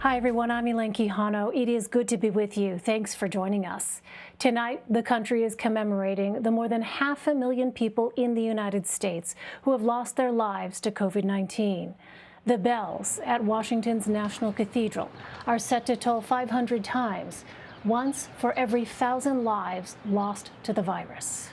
Hi, everyone. I'm Elaine Quijano. It is good to be with you. Thanks for joining us. Tonight, the country is commemorating the more than 500,000 people in the United States who have lost their lives to COVID-19. The bells at Washington's National Cathedral are set to toll 500 times, once for every 1,000 lives lost to the virus.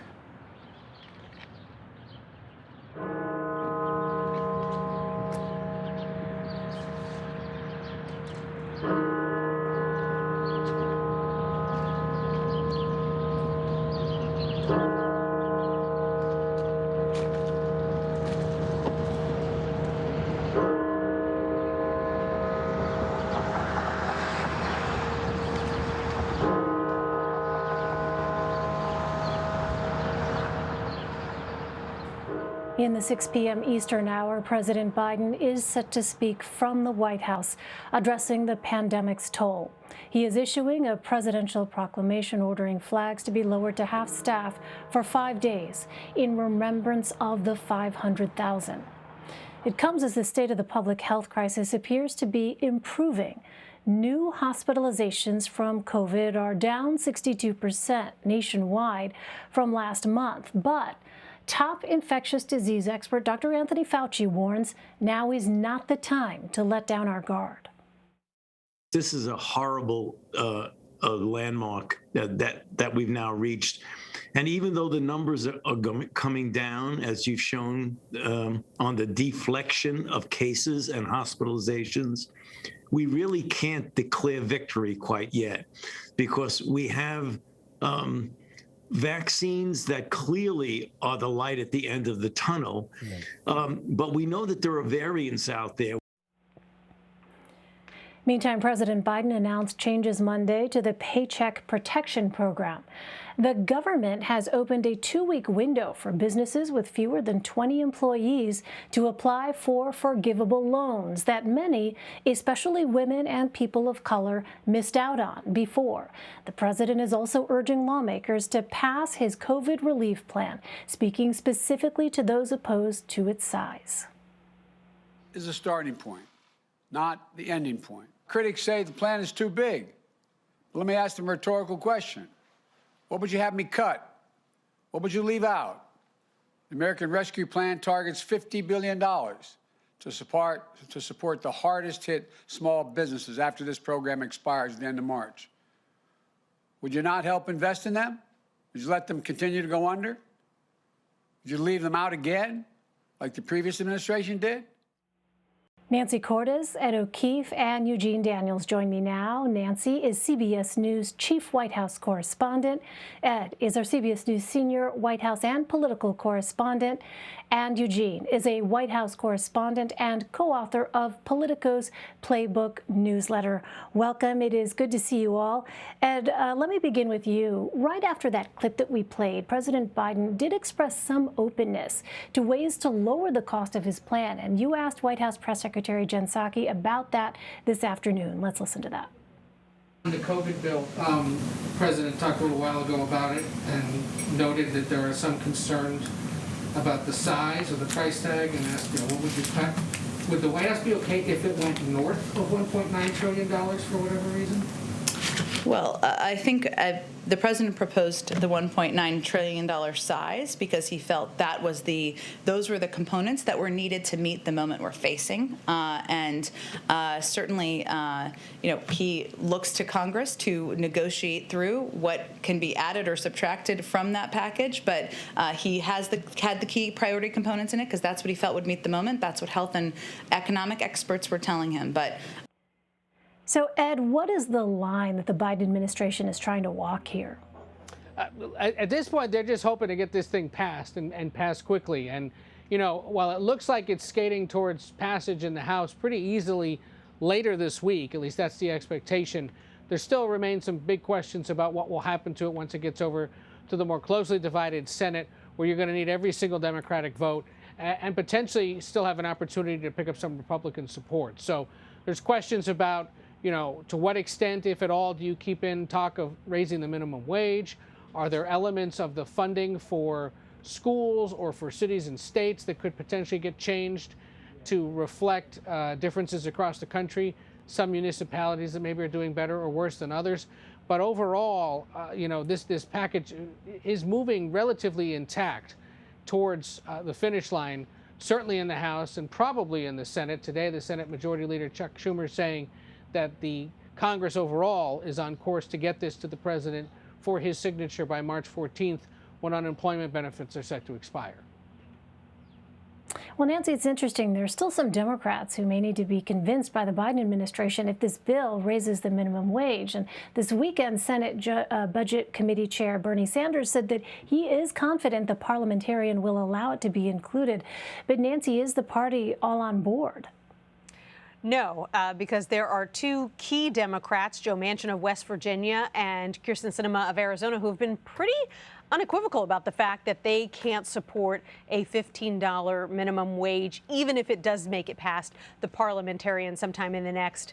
In the 6 p.m. Eastern hour, President Biden is set to speak from the White House, addressing the pandemic's toll. He is issuing a presidential proclamation ordering flags to be lowered to half staff for 5 days in remembrance of the 500,000. It comes as the state of the public health crisis appears to be improving. New hospitalizations from COVID are down 62% nationwide from last month, but top infectious disease expert Dr. Anthony Fauci warns now is not the time to let down our guard. This is a horrible landmark that we've now reached. And even though the numbers are coming down, as you've shown on the deflection of cases and hospitalizations, we really can't declare victory quite yet, because we have vaccines that clearly are the light at the end of the tunnel. But we know that there are variants out there. Meantime, President Biden announced changes Monday to the Paycheck Protection Program. The government has opened a 2-week window for businesses with fewer than 20 employees to apply for forgivable loans that many, especially women and people of color, missed out on before. The president is also urging lawmakers to pass his COVID relief plan, speaking specifically to those opposed to its size. Is a starting point, not the ending point. Critics say the plan is too big. Let me ask them a rhetorical question. What would you have me cut? What would you leave out? The American Rescue Plan targets $50 billion to support the hardest hit small businesses after this program expires at the end of March. Would you not help invest in them? Would you let them continue to go under? Would you leave them out again, like the previous administration did? Nancy Cordes, Ed O'Keefe, and Eugene Daniels join me now. Nancy is CBS News Chief White House Correspondent. Ed is our CBS News Senior White House and Political Correspondent. And Eugene is a White House correspondent and co-author of Politico's Playbook newsletter. Welcome. It is good to see you all. Ed, let me begin with you. Right after that clip that we played, President Biden did express some openness to ways to lower the cost of his plan. And you asked White House Press Secretary Jen Psaki about that this afternoon. Let's listen to that. The COVID bill, the President talked a little while ago about it and noted that there are some concerns about the size of the price tag and asked, what would you cut? Would the White House be okay if it went north of $1.9 trillion for whatever reason? Well, I think the president proposed the $1.9 trillion size because he felt those were the components that were needed to meet the moment we're facing. And certainly, he looks to Congress to negotiate through what can be added or subtracted from that package. But he had the key priority components in it because that's what he felt would meet the moment. That's what health and economic experts were telling him. But so, Ed, what is the line that the Biden administration is trying to walk here? At this point, they're just hoping to get this thing passed and pass quickly. And, while it looks like it's skating towards passage in the House pretty easily later this week, at least that's the expectation, there still remain some big questions about what will happen to it once it gets over to the more closely divided Senate, where you're going to need every single Democratic vote and potentially still have an opportunity to pick up some Republican support. So there's questions about, to what extent, if at all, do you keep in talk of raising the minimum wage? Are there elements of the funding for schools or for cities and states that could potentially get changed? to reflect differences across the country, some municipalities that maybe are doing better or worse than others. But overall, this package is moving relatively intact towards the finish line, certainly in the House and probably in the Senate. Today, the Senate Majority Leader Chuck Schumer saying that the Congress overall is on course to get this to the president for his signature by March 14th, when unemployment benefits are set to expire. Well, Nancy, it's interesting. There's still some Democrats who may need to be convinced by the Biden administration if this bill raises the minimum wage. And this weekend, Senate Budget Committee Chair Bernie Sanders said that he is confident the parliamentarian will allow it to be included. But Nancy, is the party all on board? No, because there are two key Democrats, Joe Manchin of West Virginia and Kyrsten Sinema of Arizona, who have been pretty unequivocal about the fact that they can't support a $15 minimum wage, even if it does make it past the parliamentarian sometime in the next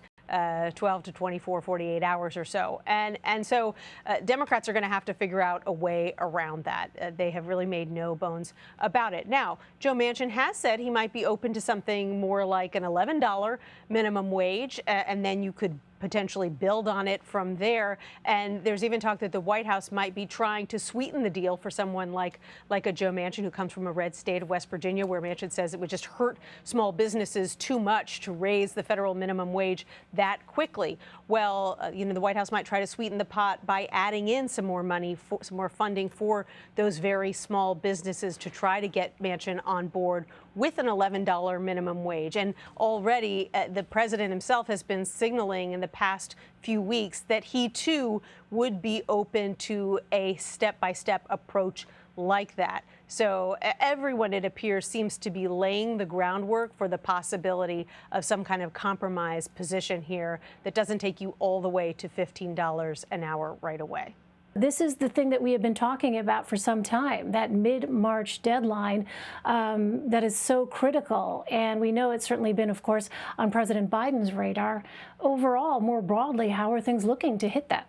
12 to 24, 48 hours or so. And so Democrats are going to have to figure out a way around that. They have really made no bones about it. Now, Joe Manchin has said he might be open to something more like an $11 minimum wage, and then you could potentially build on it from there. And there's even talk that the White House might be trying to sweeten the deal for someone like a Joe Manchin, who comes from a red state of West Virginia, where Manchin says it would just hurt small businesses too much to raise the federal minimum wage that quickly. Well, the White House might try to sweeten the pot by adding in some more money, some more funding for those very small businesses to try to get Manchin on board with an $11 minimum wage. And already the president himself has been signaling in the past few weeks that he too would be open to a step-by-step approach like that. So everyone, it appears, seems to be laying the groundwork for the possibility of some kind of compromise position here that doesn't take you all the way to $15 an hour right away. This is the thing that we have been talking about for some time, that mid-March deadline that is so critical. And we know it's certainly been, of course, on President Biden's radar. Overall, more broadly, how are things looking to hit that?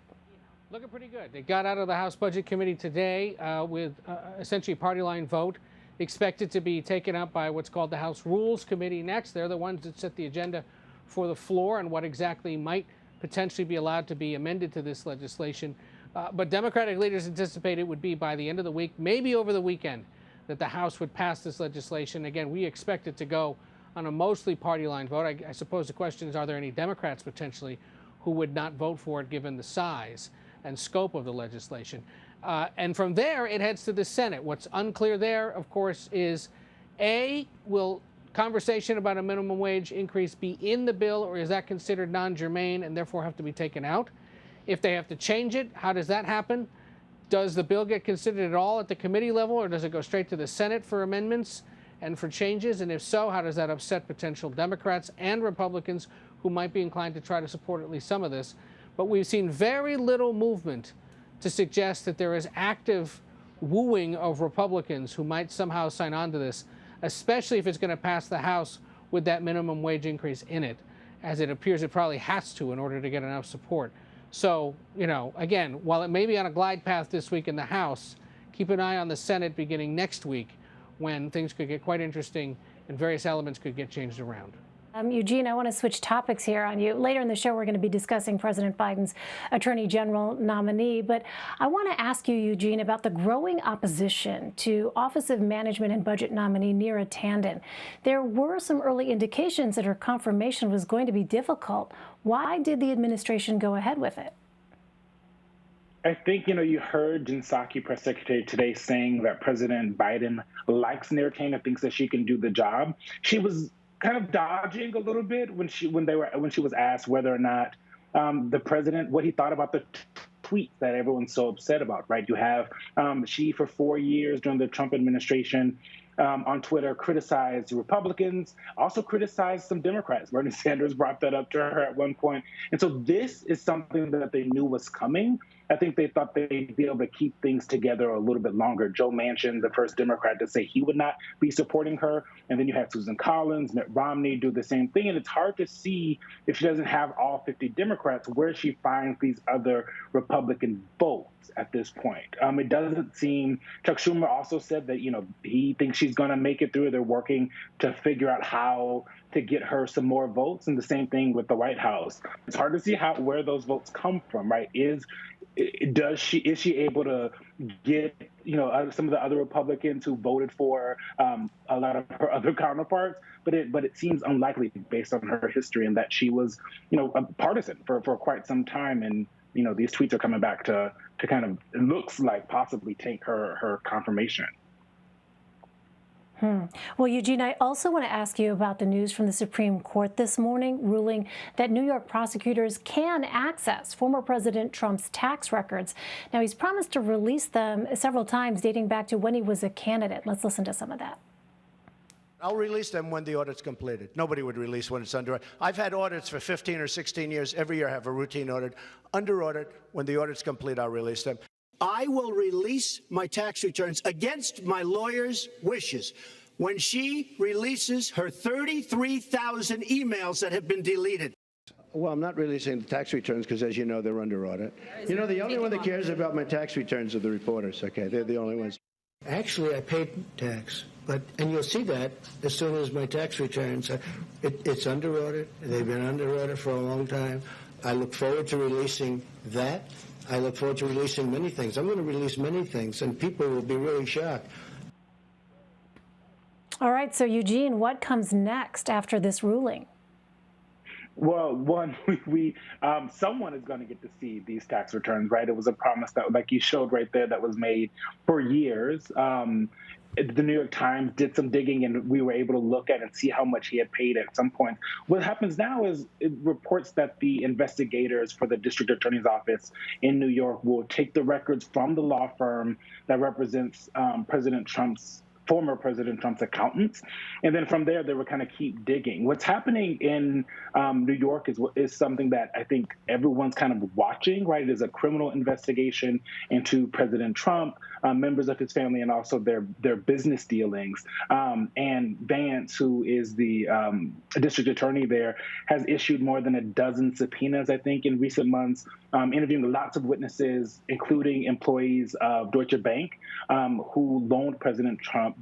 Looking pretty good. They got out of the House Budget Committee today with essentially a party line vote, expected to be taken up by what's called the House Rules Committee next. They're the ones that set the agenda for the floor and what exactly might potentially be allowed to be amended to this legislation. But Democratic leaders anticipate it would be by the end of the week, maybe over the weekend, that the House would pass this legislation. Again, we expect it to go on a mostly party line vote. I suppose the question is, are there any Democrats potentially who would not vote for it given the size and scope of the legislation? And from there, it heads to the Senate. What's unclear there, of course, is A, will conversation about a minimum wage increase be in the bill, or is that considered non-germane and therefore have to be taken out? If they have to change it, how does that happen? Does the bill get considered at all at the committee level, or does it go straight to the Senate for amendments and for changes? And if so, how does that upset potential Democrats and Republicans who might be inclined to try to support at least some of this? But we've seen very little movement to suggest that there is active wooing of Republicans who might somehow sign on to this, especially if it's going to pass the House with that minimum wage increase in it, as it appears it probably has to in order to get enough support. So, again, while it may be on a glide path this week in the House, keep an eye on the Senate beginning next week, when things could get quite interesting and various elements could get changed around. Eugene, I want to switch topics here on you. Later in the show, we're going to be discussing President Biden's Attorney General nominee. But I want to ask you, Eugene, about the growing opposition to Office of Management and Budget nominee Neera Tanden. There were some early indications that her confirmation was going to be difficult. Why did the administration go ahead with it? I think, you heard Jen Psaki, press secretary, today saying that President Biden likes Neera Tanden, thinks that she can do the job. She was kind of dodging a little bit when she was asked whether or not the president, what he thought about the tweets that everyone's so upset about, right? You have she, for 4 years during the Trump administration, on Twitter, criticized Republicans, also criticized some Democrats. Bernie Sanders brought that up to her at one point. And so this is something that they knew was coming. I think they thought they'd be able to keep things together a little bit longer. Joe Manchin, the first Democrat to say he would not be supporting her. And then you have Susan Collins, Mitt Romney do the same thing. And it's hard to see, if she doesn't have all 50 Democrats, where she finds these other Republican votes at this point. It doesn't seem, Chuck Schumer also said that, he thinks she's going to make it through. They're working to figure out how to get her some more votes, and the same thing with the White House. It's hard to see where those votes come from, right? Is she able to get some of the other Republicans who voted for a lot of her other counterparts? But it seems unlikely based on her history and that she was a partisan for quite some time, and these tweets are coming back to kind of, it looks like, possibly take her confirmation. Well, Eugene, I also want to ask you about the news from the Supreme Court this morning, ruling that New York prosecutors can access former President Trump's tax records. Now, he's promised to release them several times dating back to when he was a candidate. Let's listen to some of that. I'll release them when the audit's completed. Nobody would release when it's under audit. I've had audits for 15 or 16 years. Every year I have a routine audit. Under audit, when the audit's complete, I'll release them. I will release my tax returns against my lawyer's wishes when she releases her 33,000 emails that have been deleted. Well, I'm not releasing the tax returns because, as you know, they're under audit. The only one that cares about my tax returns are the reporters, okay? They're the only ones. Actually, I paid tax, and you'll see that as soon as my tax returns. It's under audit. They've been under audit for a long time. I look forward to releasing that. I look forward to releasing many things. I'm going to release many things, and people will be really shocked. All right, so Eugene, what comes next after this ruling? Well, one, someone is going to get to see these tax returns, right? It was a promise that, like you showed right there, that was made for years. The New York Times did some digging, and we were able to look at and see how much he had paid at some point. What happens now is it reports that the investigators for the district attorney's office in New York will take the records from the law firm that represents former President Trump's accountants. And then from there, they will kind of keep digging. What's happening in New York is something that I think everyone's kind of watching, right? It is a criminal investigation into President Trump, members of his family, and also their business dealings. And Vance, who is the district attorney there, has issued more than a dozen subpoenas, I think, in recent months, interviewing lots of witnesses, including employees of Deutsche Bank, who loaned President Trump,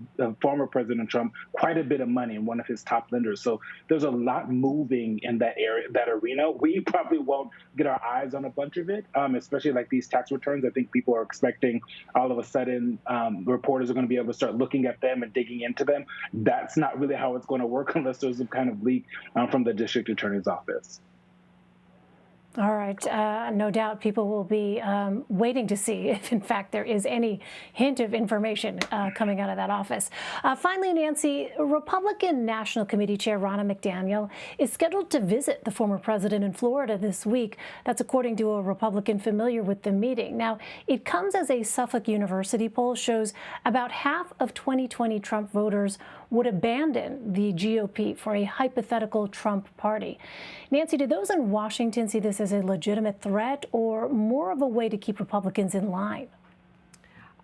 former President Trump, quite a bit of money, and one of his top lenders. So there's a lot moving in that area, that arena. We probably won't get our eyes on a bunch of it, especially like these tax returns. I think people are expecting all of a sudden reporters are going to be able to start looking at them and digging into them. That's not really how it's going to work unless there's some kind of leak from the district attorney's office. All right. No doubt people will be waiting to see if, in fact, there is any hint of information coming out of that office. Finally, Nancy, Republican National Committee Chair Ronna McDaniel is scheduled to visit the former president in Florida this week. That's according to a Republican familiar with the meeting. Now, it comes as a Suffolk University poll shows about half of 2020 Trump voters would abandon the GOP for a hypothetical Trump party. Nancy, do those in Washington see this as a legitimate threat or more of a way to keep Republicans in line?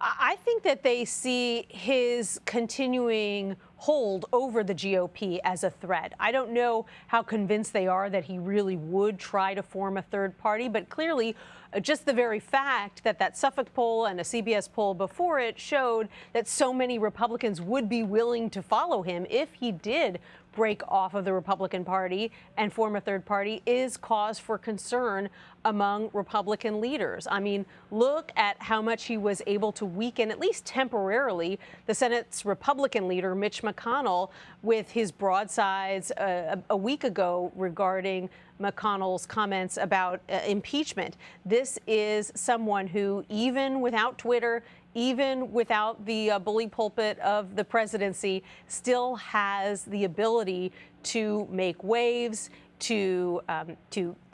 I think that they see his continuing hold over the GOP as a threat. I don't know how convinced they are that he really would try to form a third party, but clearly just the very fact that that Suffolk poll and a CBS poll before it showed that so many Republicans would be willing to follow him if he did break off of the Republican Party and form a third party is cause for concern among Republican leaders. I mean, look at how much he was able to weaken, at least temporarily, the Senate's Republican leader, Mitch McConnell, with his broadsides a week ago regarding McConnell's comments about impeachment. This is someone who, even without Twitter, even without the bully pulpit of the presidency, still has the ability to make waves, to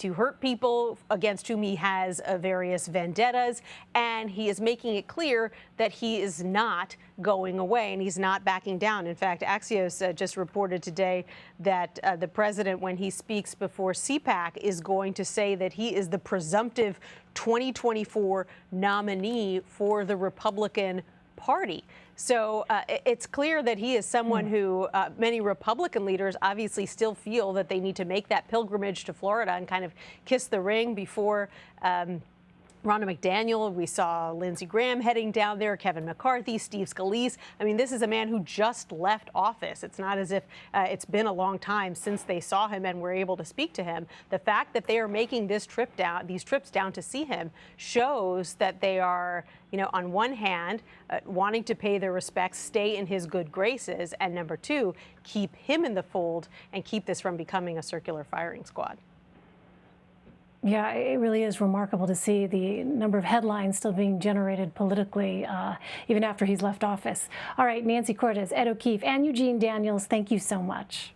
hurt people against whom he has various vendettas, and he is making it clear that he is not going away and he's not backing down. In fact, Axios just reported today that the president, when he speaks before CPAC, is going to say that he is the presumptive 2024 nominee for the Republican Party. So it's clear that he is someone who many Republican leaders obviously still feel that they need to make that pilgrimage to Florida and kind of kiss the ring before Ronna McDaniel, we saw Lindsey Graham heading down there, Kevin McCarthy, Steve Scalise. I mean, this is a man who just left office. It's not as if it's been a long time since they saw him and were able to speak to him. The fact that they are making these trips down to see him shows that they are, on one hand, wanting to pay their respects, stay in his good graces, and number two, keep him in the fold and keep this from becoming a circular firing squad. Yeah, it really is remarkable to see the number of headlines still being generated politically, even after he's left office. All right, Nancy Cortez, Ed O'Keefe, and Eugene Daniels, thank you so much.